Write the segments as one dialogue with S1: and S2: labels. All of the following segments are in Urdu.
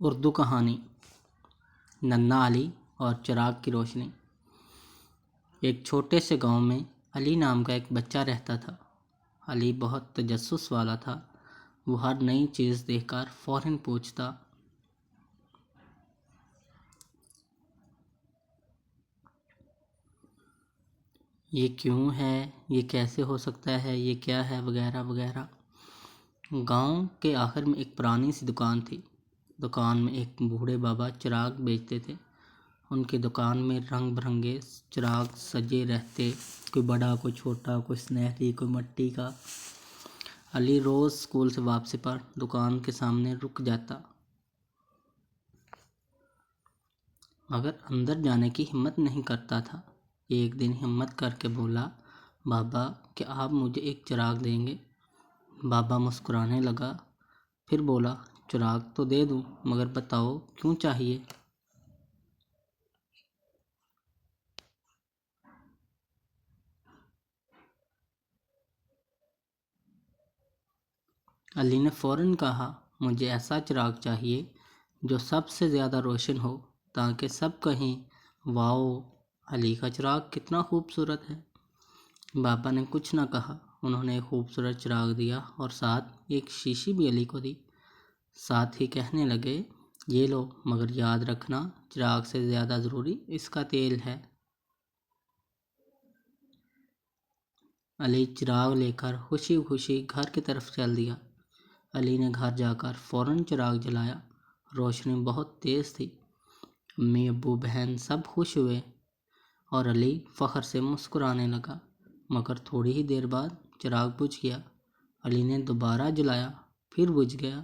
S1: اردو کہانی ننھا علی اور چراغ کی روشنی۔ ایک چھوٹے سے گاؤں میں علی نام کا ایک بچہ رہتا تھا۔ علی بہت تجسس والا تھا۔ وہ ہر نئی چیز دیکھ کر فوراً پوچھتا، یہ کیوں ہے، یہ کیسے ہو سکتا ہے، یہ کیا ہے، وغیرہ وغیرہ۔ گاؤں کے آخر میں ایک پرانی سی دکان تھی۔ دکان میں ایک بوڑھے بابا چراغ بیچتے تھے۔ ان کی دکان میں رنگ برنگے چراغ سجے رہتے، کوئی بڑا، کوئی چھوٹا، کوئی سنہری، کوئی مٹی کا۔ علی روز اسکول سے واپسی پر دکان کے سامنے رک جاتا، مگر اندر جانے کی ہمت نہیں کرتا تھا۔ ایک دن ہمت کر کے بولا، بابا کیا آپ مجھے ایک چراغ دیں گے؟ بابا مسکرانے لگا، پھر بولا، چراغ تو دے دوں، مگر بتاؤ کیوں چاہیے؟ علی نے فوراً کہا، مجھے ایسا چراغ چاہیے جو سب سے زیادہ روشن ہو، تاکہ سب کہیں، واؤ، علی کا چراغ کتنا خوبصورت ہے۔ بابا نے کچھ نہ کہا۔ انہوں نے ایک خوبصورت چراغ دیا اور ساتھ ایک شیشی بھی علی کو دی۔ ساتھ ہی کہنے لگے، یہ لو، مگر یاد رکھنا، چراغ سے زیادہ ضروری اس کا تیل ہے۔ علی چراغ لے کر خوشی خوشی گھر کی طرف چل دیا۔ علی نے گھر جا کر فوراً چراغ جلایا۔ روشنی بہت تیز تھی۔ امی، ابو، بہن سب خوش ہوئے اور علی فخر سے مسکرانے لگا، مگر تھوڑی ہی دیر بعد چراغ بجھ گیا۔ علی نے دوبارہ جلایا، پھر بجھ گیا۔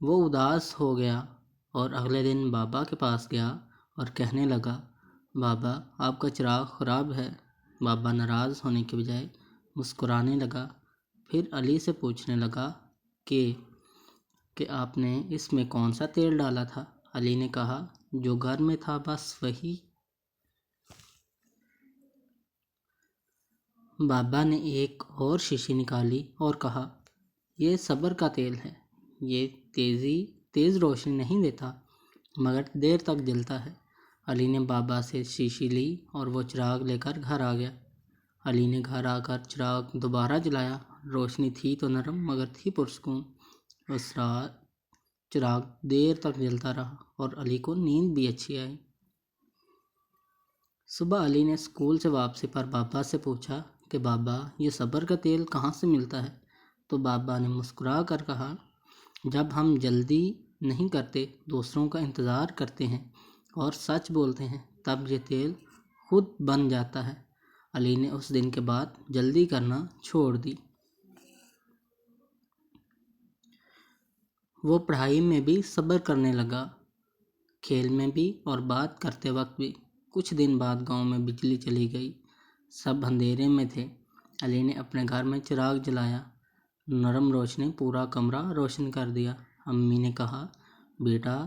S1: وہ اداس ہو گیا اور اگلے دن بابا کے پاس گیا اور کہنے لگا، بابا آپ کا چراغ خراب ہے۔ بابا ناراض ہونے کے بجائے مسکرانے لگا، پھر علی سے پوچھنے لگا کہ آپ نے اس میں کون سا تیل ڈالا تھا؟ علی نے کہا، جو گھر میں تھا بس وہی۔ بابا نے ایک اور شیشی نکالی اور کہا، یہ صبر کا تیل ہے، یہ تیز روشنی نہیں دیتا، مگر دیر تک جلتا ہے۔ علی نے بابا سے شیشی لی اور وہ چراغ لے کر گھر آ گیا۔ علی نے گھر آ کر چراغ دوبارہ جلایا۔ روشنی تھی تو نرم، مگر تھی پرسکون۔ اس رات چراغ دیر تک جلتا رہا اور علی کو نیند بھی اچھی آئی۔ صبح علی نے اسکول سے واپسی پر بابا سے پوچھا کہ بابا یہ صبر کا تیل کہاں سے ملتا ہے؟ تو بابا نے مسکرا کر کہا، جب ہم جلدی نہیں کرتے، دوسروں کا انتظار کرتے ہیں اور سچ بولتے ہیں، تب یہ تیل خود بن جاتا ہے۔ علی نے اس دن کے بعد جلدی کرنا چھوڑ دی۔ وہ پڑھائی میں بھی صبر کرنے لگا، کھیل میں بھی اور بات کرتے وقت بھی۔ کچھ دن بعد گاؤں میں بجلی چلی گئی۔ سب اندھیرے میں تھے۔ علی نے اپنے گھر میں چراغ جلایا۔ نرم روشنی پورا کمرہ روشن کر دیا۔ امی نے کہا، بیٹا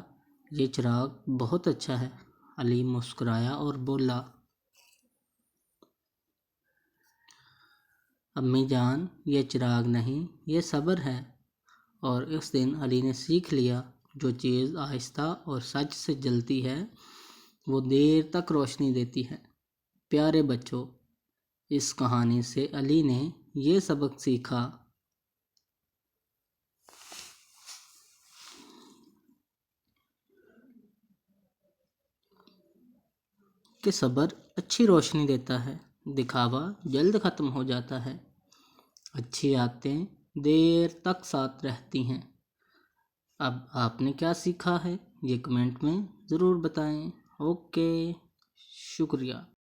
S1: یہ چراغ بہت اچھا ہے۔ علی مسکرایا اور بولا، امی جان، یہ چراغ نہیں، یہ صبر ہے۔ اور اس دن علی نے سیکھ لیا، جو چیز آہستہ اور سچ سے جلتی ہے، وہ دیر تک روشنی دیتی ہے۔ پیارے بچوں، اس کہانی سے علی نے یہ سبق سیکھا کہ صبر اچھی روشنی دیتا ہے، دکھاوا جلد ختم ہو جاتا ہے، اچھی عادتیں دیر تک ساتھ رہتی ہیں۔ اب آپ نے کیا سیکھا ہے، یہ کمنٹ میں ضرور بتائیں۔ اوکے، شکریہ۔